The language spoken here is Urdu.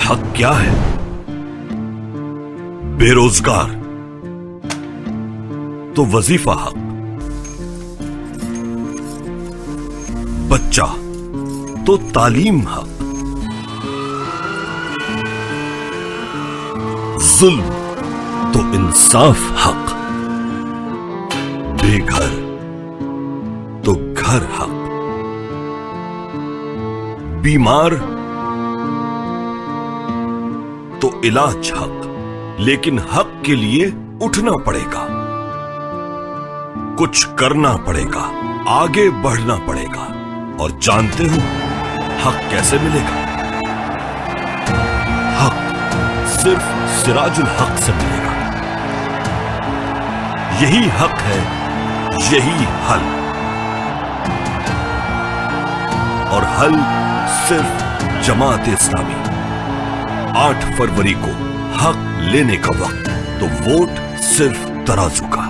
حق کیا ہے؟ بے روزگار تو وظیفہ حق، بچہ تو تعلیم حق، ظلم تو انصاف حق، بے گھر تو گھر حق، بیمار تو علاج حق۔ لیکن حق کے لیے اٹھنا پڑے گا، کچھ کرنا پڑے گا، آگے بڑھنا پڑے گا۔ اور جانتے ہو حق کیسے ملے گا؟ حق صرف سراج الحق سے ملے گا۔ یہی حق ہے، یہی حل، اور حل صرف جماعت اسلامی۔ 8 فروری کو حق لینے کا وقت، تو ووٹ صرف ترازو کا۔